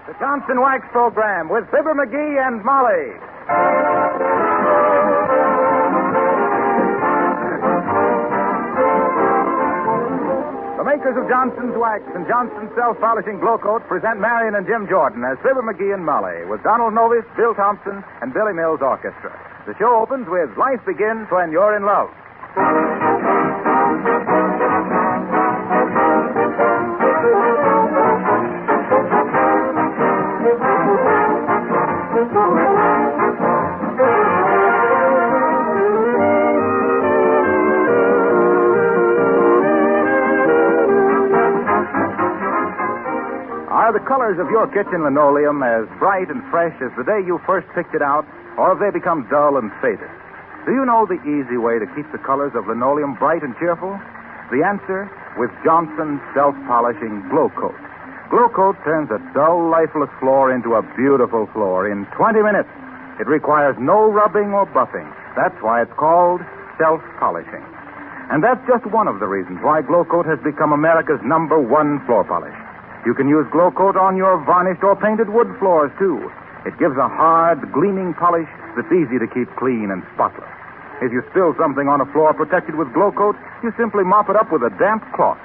The Johnson Wax Program with Fibber McGee and Molly. The makers of Johnson's Wax and Johnson's Self-Polishing Glow Coat present Marian and Jim Jordan as Fibber McGee and Molly with Donald Novis, Bill Thompson, and Billy Mills Orchestra. The show opens with Life Begins When You're in Love. Are the colors of your kitchen linoleum as bright and fresh as the day you first picked it out, or have they become dull and faded? Do you know the easy way to keep the colors of linoleum bright and cheerful? The answer, with Johnson's Self-Polishing Glow Coat. Glow Coat turns a dull, lifeless floor into a beautiful floor in 20 minutes. It requires no rubbing or buffing. That's why it's called self-polishing. And that's just one of the reasons why Glow Coat has become America's #1 floor polish. You can use Glow Coat on your varnished or painted wood floors, too. It gives a hard, gleaming polish that's easy to keep clean and spotless. If you spill something on a floor protected with Glow Coat, you simply mop it up with a damp cloth.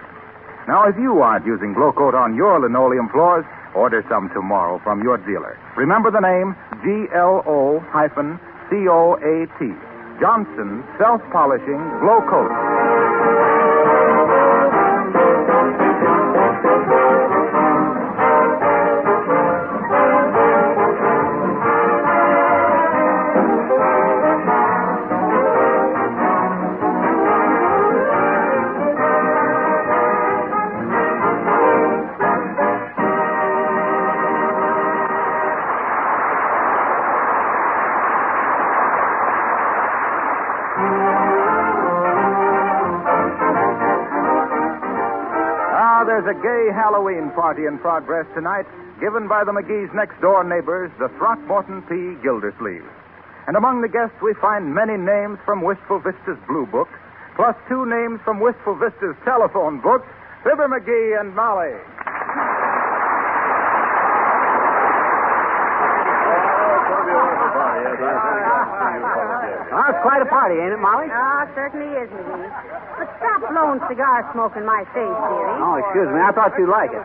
Now, if you aren't using Glow Coat on your linoleum floors, order some tomorrow from your dealer. Remember the name, GLO-COAT. Johnson Self-Polishing Glow Coat. There's a gay Halloween party in progress tonight, given by the McGee's next-door neighbors, the Throckmorton P. Gildersleeve. And among the guests, we find many names from Wistful Vista's Blue Book, plus 2 names from Wistful Vista's telephone book, Fibber McGee and Molly. Well, it's quite a party, ain't it, Molly? Ah, certainly is, McGee. But stop blowing cigar smoke in my face, dearie. Oh, excuse me. I thought you'd like it.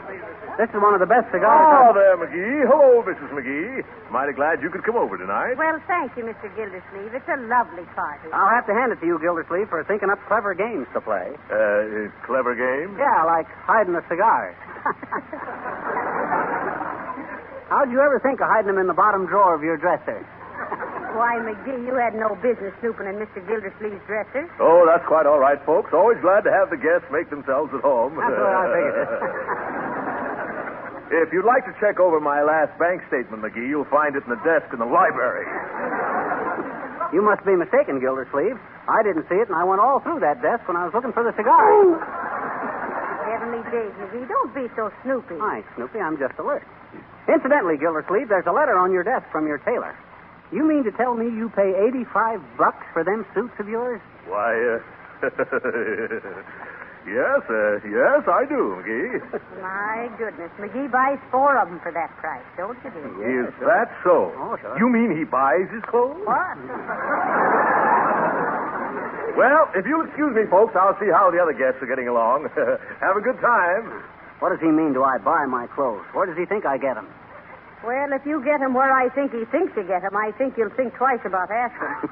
This is one of the best cigars. Oh, there, McGee. Hello, Mrs. McGee. Mighty glad you could come over tonight. Well, thank you, Mr. Gildersleeve. It's a lovely party. I'll have to hand it to you, Gildersleeve, for thinking up clever games to play. Clever game? Yeah, like hiding the cigars. How'd you ever think of hiding them in the bottom drawer of your dresser? Why, McGee, you had no business snooping in Mr. Gildersleeve's dresser. Oh, that's quite all right, folks. Always glad to have the guests make themselves at home. That's what I figured. If you'd like to check over my last bank statement, McGee, you'll find it in the desk in the library. You must be mistaken, Gildersleeve. I didn't see it, and I went all through that desk when I was looking for the cigars. Heavenly days, McGee, don't be so snoopy. Hi, Snoopy, I'm just alert. Incidentally, Gildersleeve, there's a letter on your desk from your tailor. You mean to tell me you pay $85 for them suits of yours? Why, yes, I do, McGee. My goodness, McGee buys 4 of them for that price, don't you, dear? Is that so? Oh, sure. You mean he buys his clothes? What? Well, if you'll excuse me, folks, I'll see how the other guests are getting along. Have a good time. What does he mean, do I buy my clothes? Where does he think I get them? Well, if you get him where I think he thinks you get him, I think you'll think twice about asking.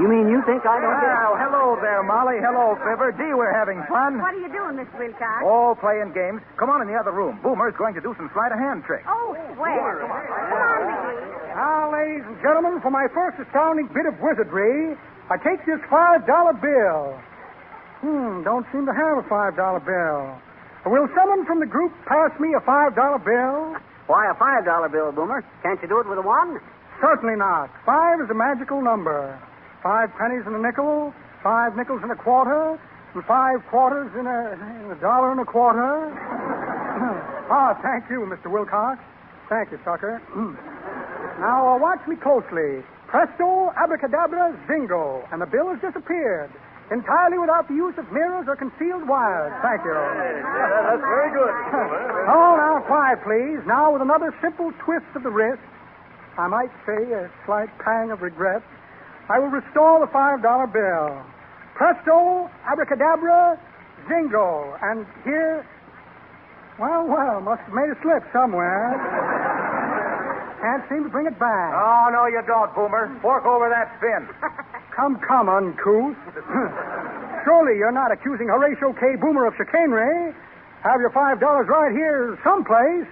You mean you think I don't get them? Well, hello there, Molly. Hello, Fibber. Gee, we're having fun. What are you doing, Miss Wilcox? Oh, playing games. Come on in the other room. Boomer's going to do some sleight-of-hand tricks. Oh, swell. Come on, McGee. Now, ladies and gentlemen, for my first astounding bit of wizardry, I take this $5 bill. Don't seem to have a $5 bill. Will someone from the group pass me a $5 bill? Why, a $5 bill, Boomer? Can't you do it with a 1? Certainly not. 5 is a magical number. 5 pennies and a nickel, 5 nickels and a quarter, and 5 quarters in a dollar and a quarter. Thank you, Mr. Wilcox. Thank you, Tucker. Now, watch me closely. Presto, abracadabra, zingo. And the bill has disappeared. entirely without the use of mirrors or concealed wires. Thank you. That's very good. Oh, now, quiet, please. Now, with another simple twist of the wrist, I might say a slight pang of regret, I will restore the $5 bill. Presto, abracadabra, zingo. And here, well, must have made a slip somewhere. Can't seem to bring it back. Oh, no, you don't, Boomer. Fork over that fin. Come, uncouth. Surely you're not accusing Horatio K. Boomer of chicanery. Have your $5 right here someplace.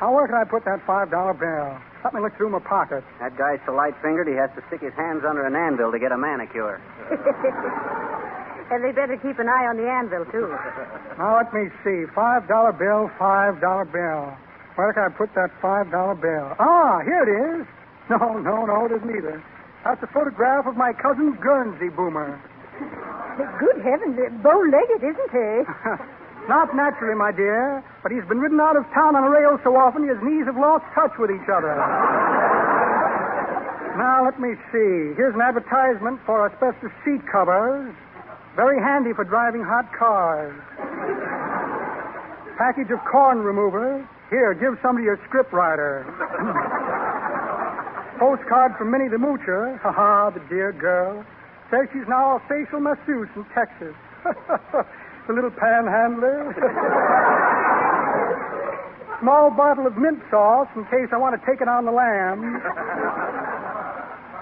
Now, where can I put that $5 bill? Let me look through my pocket. That guy's so light-fingered he has to stick his hands under an anvil to get a manicure. And they better keep an eye on the anvil, too. Now, let me see. $5 bill, $5 bill. Where can I put that $5 bill? Ah, here it is. No, it isn't either. That's a photograph of my cousin Guernsey Boomer. Good heavens, bow-legged, isn't he? Not naturally, my dear, but he's been ridden out of town on a rail so often his knees have lost touch with each other. Now, let me see. Here's an advertisement for asbestos seat covers. Very handy for driving hot cars. Package of corn remover. Here, give some to your scriptwriter. Postcard from Minnie the Moocher. Ha-ha, the dear girl. Says she's now a facial masseuse in Texas. The little panhandler. Small bottle of mint sauce in case I want to take it on the lamb.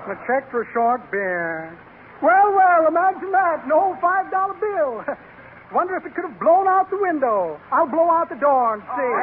And a check for a short beer. Well, imagine that. No $5 bill. Wonder if it could have blown out the window. I'll blow out the door and see.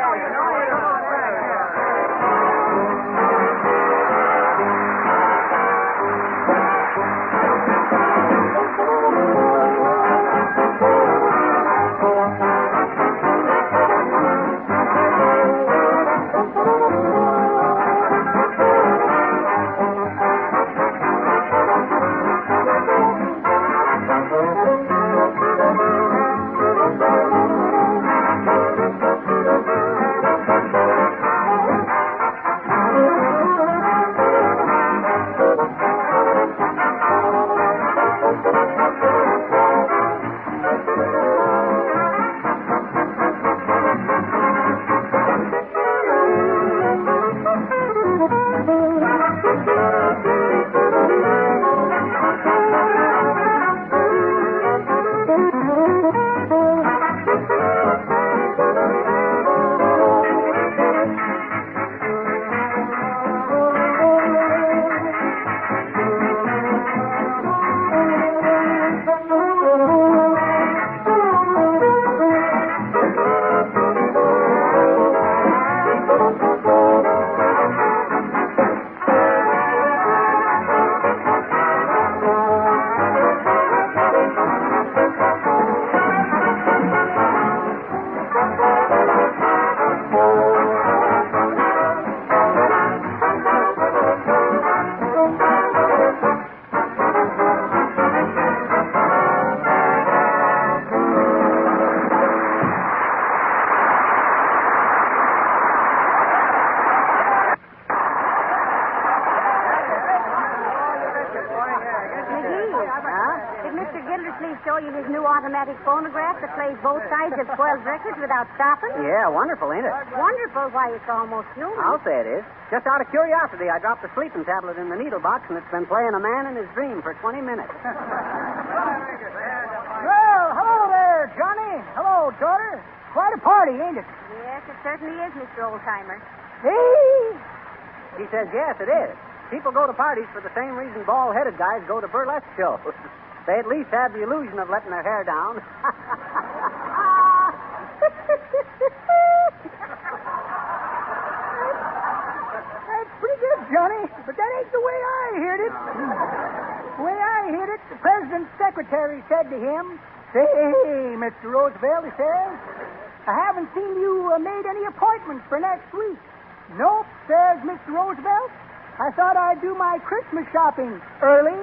Gildersleeve show you his new automatic phonograph that plays both sides of 12 records without stopping? Yeah, wonderful, ain't it? Wonderful. Why, it's almost human. I'll say it is. Just out of curiosity, I dropped the sleeping tablet in the needle box, and it's been playing A Man in His Dream for 20 minutes. Well, hello there, Johnny. Hello, daughter. Quite a party, ain't it? Yes, it certainly is, Mr. Oldtimer. Hey! He says, yes, it is. People go to parties for the same reason bald-headed guys go to burlesque shows. They at least have the illusion of letting their hair down. That's pretty good, Johnny, but that ain't the way I heard it. The way I heard it, the president's secretary said to him, "Say, Mr. Roosevelt," he says, "I haven't seen you made any appointments for next week." "Nope," says Mr. Roosevelt. "I thought I'd do my Christmas shopping early."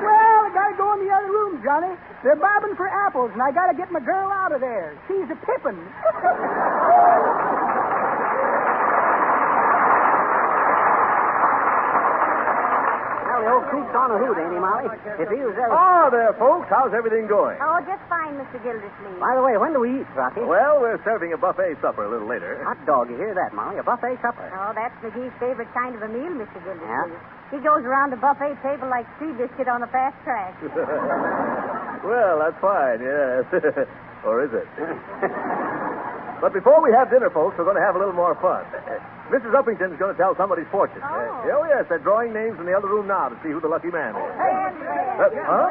Well, I gotta go in the other room, Johnny. They're bobbing for apples, and I gotta get my girl out of there. She's a pippin'. Well, the old coop's on a hoot, ain't he, Molly? If he was ever... Oh, there, folks. How's everything going? Oh, just fine, Mr. Gildersleeve. By the way, when do we eat, Rocky? Well, we're serving a buffet supper a little later. Hot dog, you hear that, Molly? A buffet supper. Oh, that's McGee's favorite kind of a meal, Mr. Gildersleeve. Yeah? He goes around the buffet table like sea biscuit on a fast track. Well, that's fine, yes. Or is it? But before we have dinner, folks, we're going to have a little more fun. Mrs. Uppington's going to tell somebody's fortune. Oh. Yes, they're drawing names in the other room now to see who the lucky man is. Huh?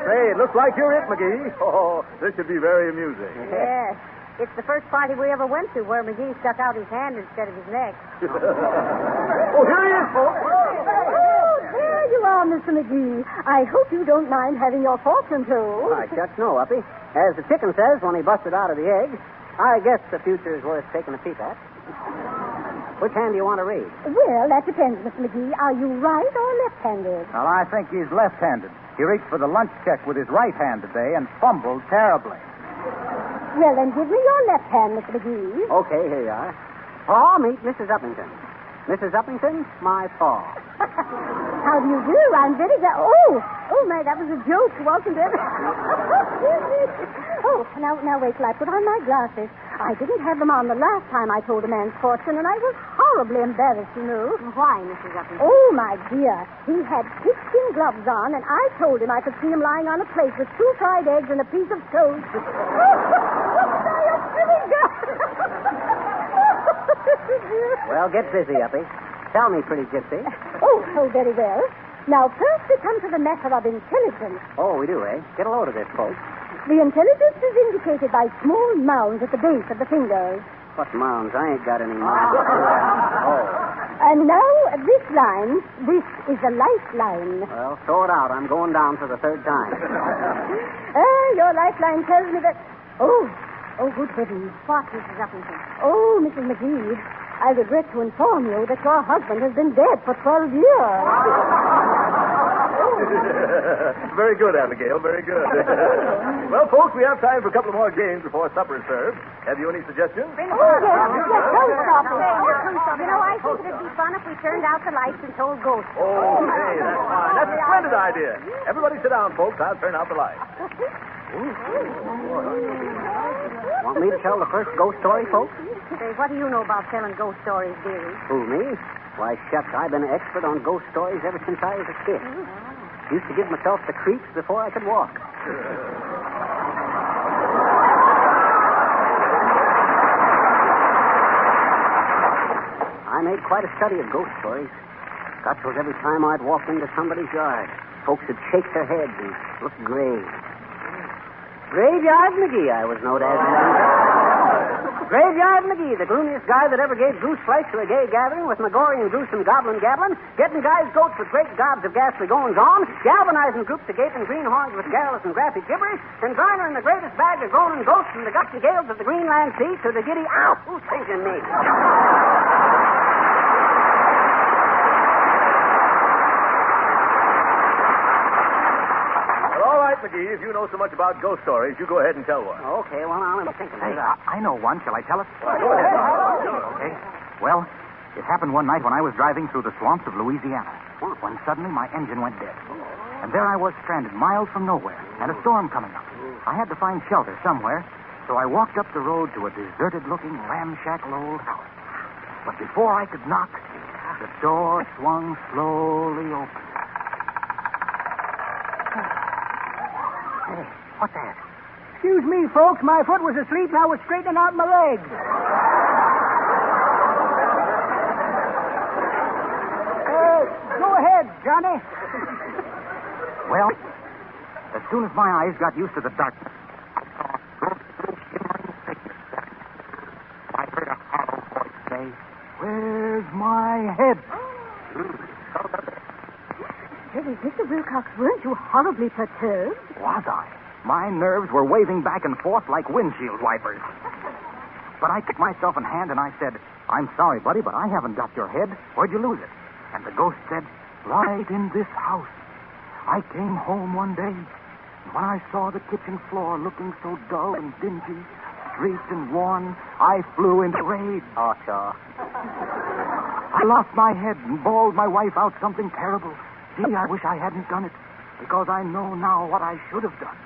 Say, it looks like you're it, McGee. Oh, this should be very amusing. Yes. It's the first party we ever went to where McGee stuck out his hand instead of his neck. Oh, here he is, folks. Oh, there you are, Mr. McGee. I hope you don't mind having your fortune told. Why, shucks no, Uppy. As the chicken says when he busted out of the egg, I guess the future is worth taking a peek at. Which hand do you want to read? Well, that depends, Mr. McGee. Are you right or left-handed? Well, I think he's left-handed. He reached for the lunch check with his right hand today and fumbled terribly. Well, then give me your left hand, Mr. McGee. Okay, here you are. Paw, meet Mrs. Uppington. Mrs. Uppington, my paw. How do you do? I'm very glad. Oh, my, that was a joke, wasn't it? Oh, now wait till I put on my glasses. I didn't have them on the last time I told a man's fortune, and I was horribly embarrassed, you know. Why, Mrs. Uppington? Oh, my dear. He had pigskin gloves on, and I told him I could see him lying on a plate with 2 fried eggs and a piece of toast. Well, get busy, Uppy. Tell me, pretty gypsy. Oh, very well. Now, first we come to the matter of intelligence. Oh, we do, eh? Get a load of this, folks. The intelligence is indicated by small mounds at the base of the fingers. What mounds? I ain't got any mounds. Oh. And now, this line, this is a lifeline. Well, throw it out. I'm going down for the 3rd time. Your lifeline tells me that... Oh, good heavens. What, Mrs. Uppington? Oh, Mrs. McGee, I regret to inform you that your husband has been dead for 12 years. Very good, Abigail, very good. Well, folks, we have time for a couple of more games before supper is served. Have you any suggestions? Oh, yes, don't stop it. You know, I think it'd be fun if we turned out the lights and told ghosts. Oh, hey, that's fine. That's a splendid idea. Everybody sit down, folks. I'll turn out the lights. Want me to tell the first ghost story, folks? Say, what do you know about telling ghost stories, dearie? Who, me? Why, shucks, I've been an expert on ghost stories ever since I was a kid. Used to give myself the creeps before I could walk. I made quite a study of ghost stories. Got so every time I'd walk into somebody's yard, folks would shake their heads and look grave. Graveyard McGee, I was known as. Graveyard McGee, the gloomiest guy that ever gave goose flesh to a gay gathering with McGorry and gruesome goblin gabbling, getting guys' goats with great gobs of ghastly goings-on, galvanizing groups of gaping greenhorns with garrulous and graphic gibberish, and garnering the greatest bag of groaning ghosts from the guts and gales of the Greenland Sea to the giddy... Ow! Who's thinking me? McGee, if you know so much about ghost stories, you go ahead and tell one. Okay, well, now let me think of Hey, it. I know one. Shall I tell it? Go ahead. Okay. Well, it happened one night when I was driving through the swamps of Louisiana, when suddenly my engine went dead. And there I was stranded miles from nowhere, and a storm coming up. I had to find shelter somewhere, so I walked up the road to a deserted-looking, ramshackle old house. But before I could knock, the door swung slowly open. Hey, what's that? Excuse me, folks. My foot was asleep and I was straightening out my legs. Go ahead, Johnny. Well, as soon as my eyes got used to the darkness, I heard a hollow voice say, "Where's my head?" Hey, Mr. Wilcox, weren't you horribly perturbed? Was I? My nerves were waving back and forth like windshield wipers. But I took myself in hand and I said, "I'm sorry, buddy, but I haven't got your head. Where'd you lose it?" And the ghost said, "Right in this house. I came home one day, and when I saw the kitchen floor looking so dull and dingy, streaked and worn, I flew into rage. Oh, sure. I lost my head and bawled my wife out something terrible. Gee, I wish I hadn't done it, because I know now what I should have done.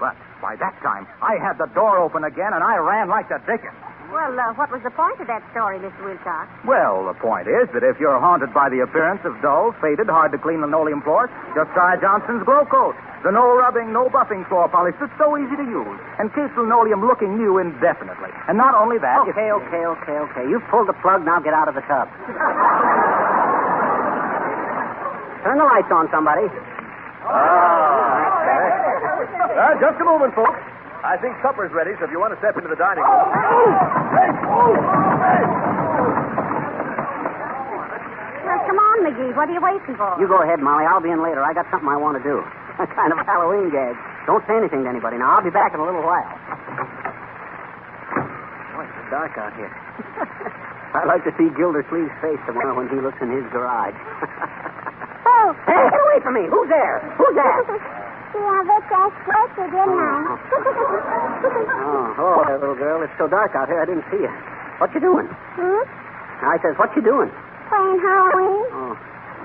But by that time, I had the door open again, and I ran like the dickens. Well, what was the point of that story, Mr. Wilcox? Well, the point is that if you're haunted by the appearance of dull, faded, hard-to-clean linoleum floors, just try Johnson's Glow Coat. The no-rubbing, no-buffing floor polish that's so easy to use and keeps linoleum looking new indefinitely. And not only that... Okay. You've pulled the plug, now get out of the tub. Turn the lights on, somebody. Just a moment, folks. I think supper's ready, so if you want to step into the dining room... Well, come on, McGee. What are you waiting for? You go ahead, Molly. I'll be in later. I got something I want to do. A kind of Halloween gag. Don't say anything to anybody. Now, I'll be back in a little while. Boy, it's so dark out here. I'd like to see Gildersleeve's face tomorrow when he looks in his garage. Oh! Hey, get away from me! Who's there? Who's that? Yeah, but I spoke you, didn't I? Oh, there, little girl. It's so dark out here, I didn't see you. What you doing? I says, what you doing? Playing Halloween. Oh.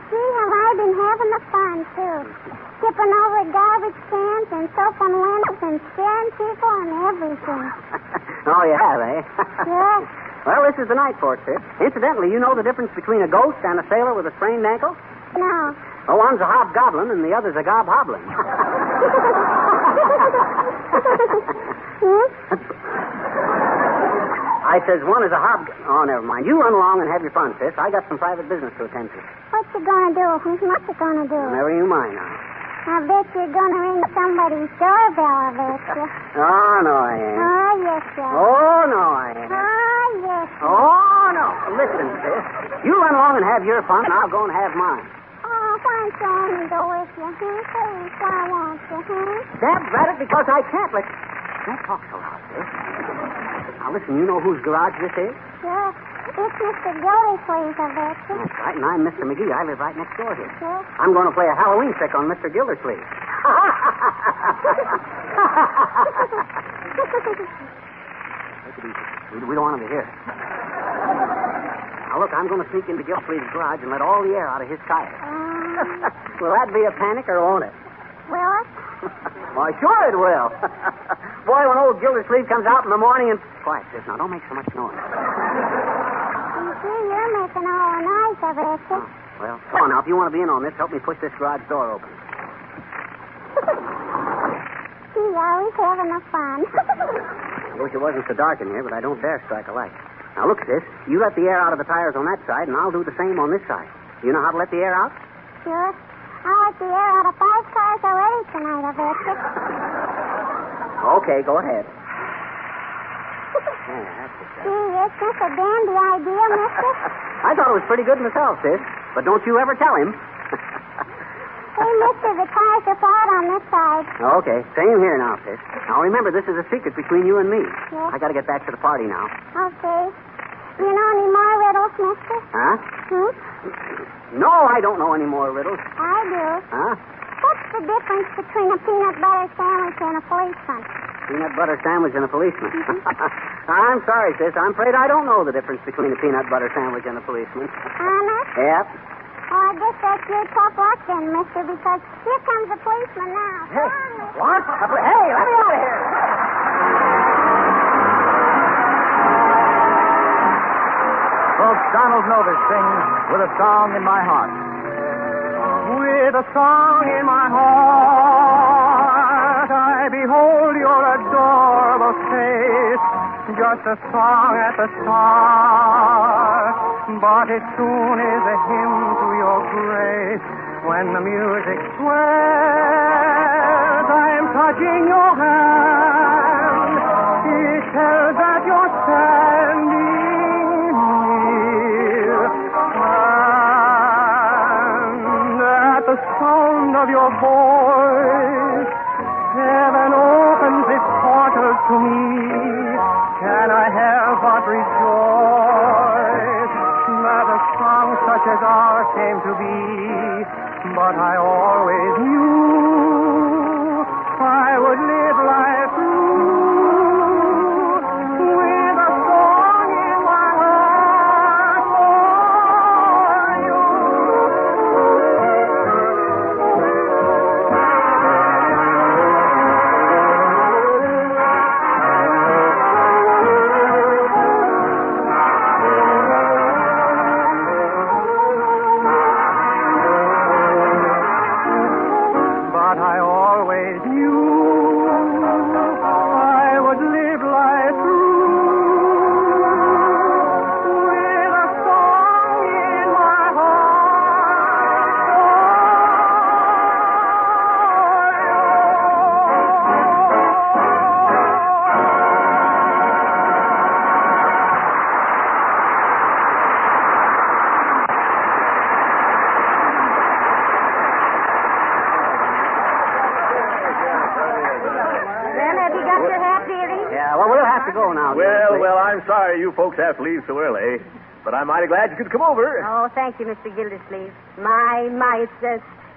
Gee, have I been having the fun, too. Skipping over garbage cans and soap on windows and scaring people and everything. Oh, you have, eh? Yeah. Well, this is the night for it, sis. Incidentally, you know the difference between a ghost and a sailor with a sprained ankle? No. Well, one's a hobgoblin and the other's a gobhoblin. I says one is a Oh, never mind. You run along and have your fun, sis. I got some private business to attend to. What you gonna do? What you gonna do? Never you mind now. I bet you're gonna ring somebody's doorbell, I bet you. Oh, no, I ain't. Oh, yes, you are. Oh, no, I ain't. Oh, yes, you are. Oh, no. Listen, sis. You run along and have your fun, and I'll go and have mine. Oh, why don't you let me go with you, Please, why won't you, Dab's at it because I can't let... Don't talk so loud, sis. Now, listen, you know whose garage this is? Sure. It's Mr. Gildersleeve, I bet you. That's right, and I'm Mr. McGee. I live right next door here. Sure. I'm going to play a Halloween trick on Mr. Gildersleeve. Take it easy. We don't want him to hear. Now, look, I'm going to sneak into Gildersleeve's garage and let all the air out of his tires. Will that be a panic, or won't it? Will it? Why, sure it will. Boy, when old Gildersleeve comes out in the morning and... Quiet, sis. Now, don't make so much noise. Gee, you're making all the noise, I bet you. Well, come on now. If you want to be in on this, help me push this garage door open. Gee, always having a fun. I wish it wasn't so dark in here, but I don't dare strike a light. Now, look, sis. You let the air out of the tires on that side, and I'll do the same on this side. You know how to let the air out? Sure. I let the air out of 5 cars already tonight, I bet you. Okay, go ahead. Yeah, that's it. Gee, isn't this a dandy idea, mister? I thought it was pretty good myself, sis. But don't you ever tell him. Hey, mister, the tires are flat on this side. Okay, same here now, sis. Now, remember, this is a secret between you and me. Yeah. I got to get back to the party now. Okay. You know any more riddles, mister? Huh? No, I don't know any more riddles. I do. Huh? What's the difference between a peanut butter sandwich and a policeman? Peanut butter sandwich and a policeman. I'm sorry, sis. I'm afraid I don't know the difference between a peanut butter sandwich and a policeman. Honest? Yep. Oh, I guess that's your tough luck then, mister, because here comes the policeman now. Hey, Come on, what? Hey, let me out of here. Folks, Donald Novis sings With a Song in My Heart. With a song in my heart, I behold your adorable face. Just a song at the start, but it soon is a hymn to your grace. When the music swells, I'm touching your hand. It tells that you're standing near. And at the sound of your voice, heaven opens its portals to me. Can I help but rejoice that a song such as ours came to be? But I always knew I would live life through with a song in my heart for you. Well, we'll have to go now. Well, I'm sorry you folks have to leave so early. But I'm mighty glad you could come over. Oh, thank you, Mr. Gildersleeve. My, it's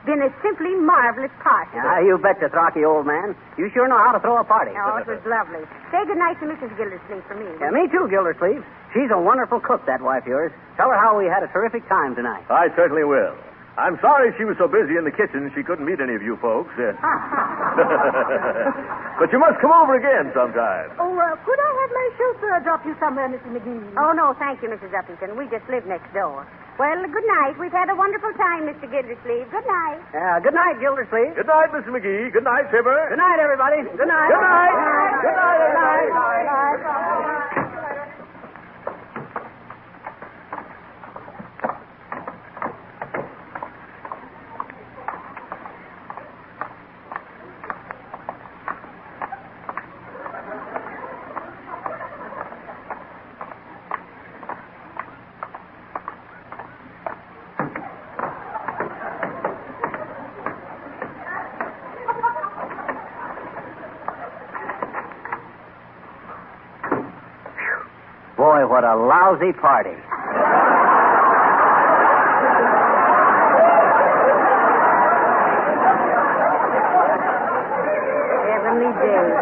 been a simply marvelous party. You betcha, Throcky, old man. You sure know how to throw a party. Oh, it was lovely. Say good night to Mrs. Gildersleeve for me. Yeah, me too, Gildersleeve. She's a wonderful cook, that wife of yours. Tell her how we had a terrific time tonight. I certainly will. I'm sorry she was so busy in the kitchen she couldn't meet any of you folks. But you must come over again sometime. Oh, could I have my chauffeur drop you somewhere, Mr. McGee? Oh, no, thank you, Mrs. Uppington. We just live next door. Well, good night. We've had a wonderful time, Mr. Gildersleeve. Good night. Good night, Gildersleeve. Good night, Mr. McGee. Good night, Fibber. Good night, everybody. Good night. Good night. Good night, everybody. Good night. Boy, what a lousy party. Heavenly days.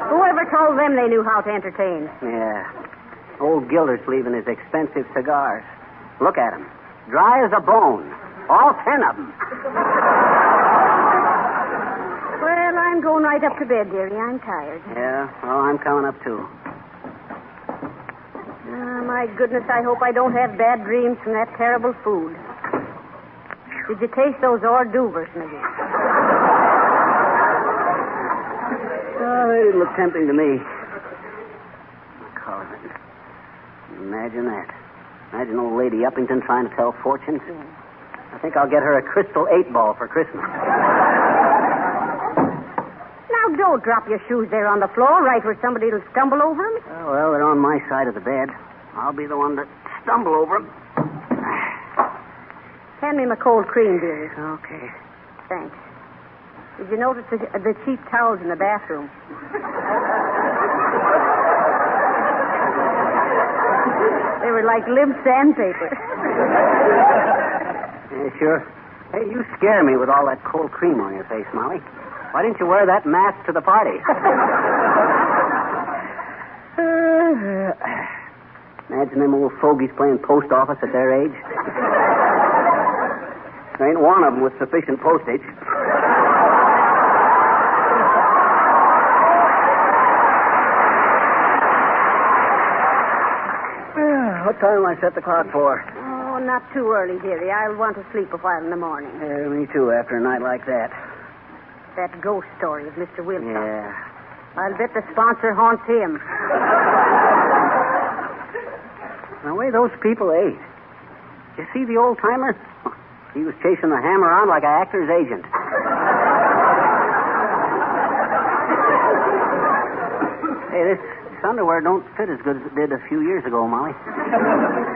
Whoever told them they knew how to entertain? Yeah. Old Gildersleeve and his expensive cigars. Look at him. Dry as a bone. All 10 of them. Well, I'm going right up to bed, dearie. I'm tired. Yeah, well, I'm coming up, too. My goodness, I hope I don't have bad dreams from that terrible food. Did you taste those hors d'oeuvres, McGee? Oh, they didn't look tempting to me. Imagine that. Imagine old Lady Uppington trying to tell fortunes. I think I'll get her a crystal 8-ball for Christmas. Now, don't drop your shoes there on the floor, right where somebody will stumble over them. Oh, well, they're on my side of the bed. I'll be the one to stumble over them. Hand me my cold cream, dearie. Okay. Thanks. Did you notice the cheap towels in the bathroom? They were like limp sandpaper. Yeah, sure. Hey, you scare me with all that cold cream on your face, Molly. Why didn't you wear that mask to the party? Imagine them old fogies playing post office at their age. There ain't one of them with sufficient postage. What time I set the clock for? Oh, not too early, dearie. I'll want to sleep a while in the morning. Me too, after a night like that. That ghost story of Mr. Wilcox. Yeah. I'll bet the sponsor haunts him. The way those people ate. You see the old-timer? He was chasing the ham around like an actor's agent. Hey, this underwear don't fit as good as it did a few years ago, Molly.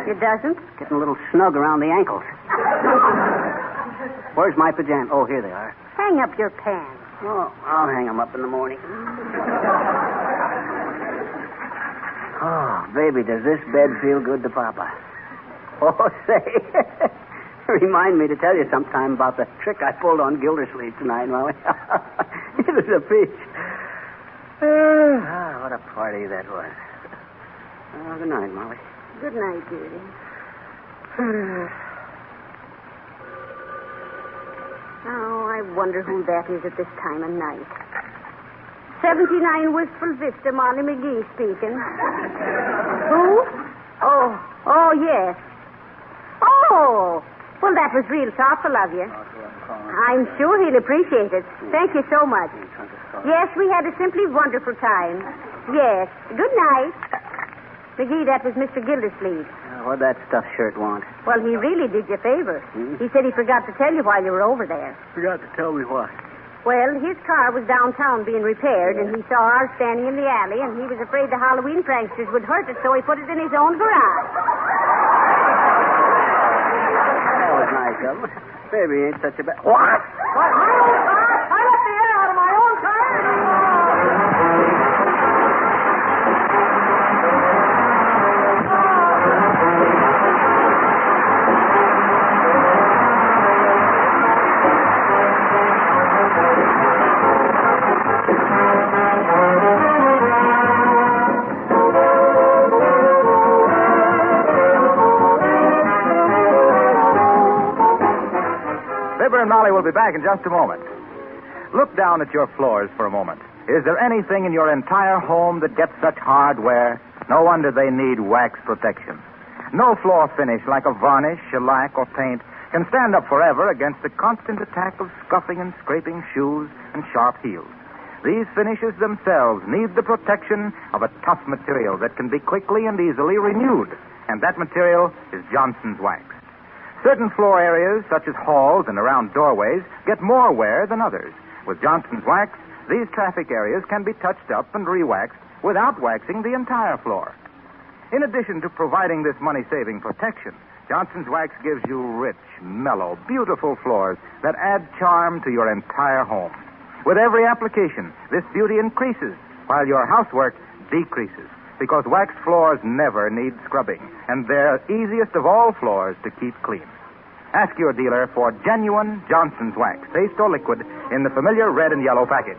It doesn't? Getting a little snug around the ankles. Where's my pajamas? Oh, here they are. Hang up your pants. Oh, I'll hang them up in the morning. Oh, baby, does this bed feel good to Papa? Oh, say, remind me to tell you sometime about the trick I pulled on Gildersleeve tonight, Molly. It was a peach. What a party that was. Oh, good night, Molly. Good night, dearie. Oh, I wonder who that is at this time of night. 79 Wistful Vista, Molly McGee speaking. Who? Oh, yes. Oh, well, that was real thoughtful of you. I'm sure he'll appreciate it. Thank you so much. Yes, we had a simply wonderful time. Yes. Good night. McGee, that was Mr. Gildersleeve. What'd that stuffed shirt want? Well, he really did you a favor. He said he forgot to tell you while you were over there. Forgot to tell me what? Well, his car was downtown being repaired, and he saw ours standing in the alley, and he was afraid the Halloween pranksters would hurt it, so he put it in his own garage. That was nice of him. Maybe he ain't such a bad... What? My own car? I let the air out of my own car? and Molly will be back in just a moment. Look down at your floors for a moment. Is there anything in your entire home that gets such hard wear? No wonder they need wax protection. No floor finish like a varnish, shellac, or paint can stand up forever against the constant attack of scuffing and scraping shoes and sharp heels. These finishes themselves need the protection of a tough material that can be quickly and easily renewed. And that material is Johnson's wax. Certain floor areas, such as halls and around doorways, get more wear than others. With Johnson's wax, these traffic areas can be touched up and re-waxed without waxing the entire floor. In addition to providing this money-saving protection, Johnson's wax gives you rich, mellow, beautiful floors that add charm to your entire home. With every application, this beauty increases while your housework decreases, because waxed floors never need scrubbing, and they're easiest of all floors to keep clean. Ask your dealer for genuine Johnson's wax, paste or liquid, in the familiar red and yellow package.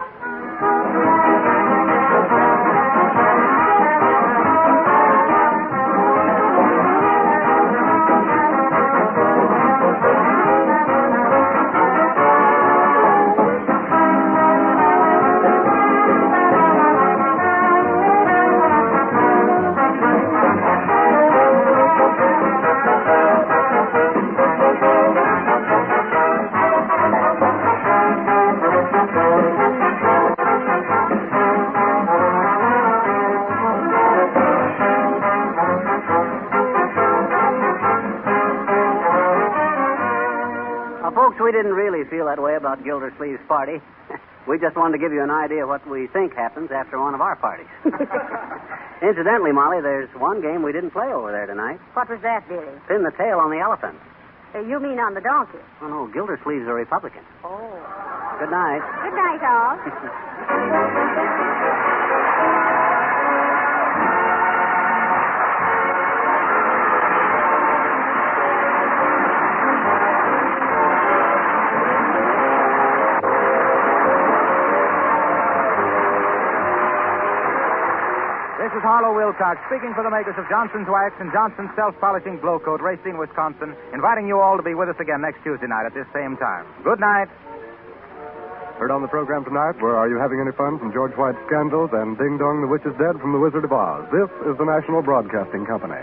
We didn't really feel that way about Gildersleeve's party. We just wanted to give you an idea of what we think happens after one of our parties. Incidentally, Molly, there's one game we didn't play over there tonight. What was that, dearie? Pin the tail on the elephant. You mean on the donkey? Oh, no, Gildersleeve's a Republican. Oh. Good night. Good night, all. This is Harlow Wilcox speaking for the makers of Johnson's Wax and Johnson's Self-Polishing Blow Coat, Racine, Wisconsin, inviting you all to be with us again next Tuesday night at this same time. Good night. Heard on the program tonight were Are You Having Any Fun from George White's Scandals and Ding Dong the Witch is Dead from The Wizard of Oz. This is the National Broadcasting Company.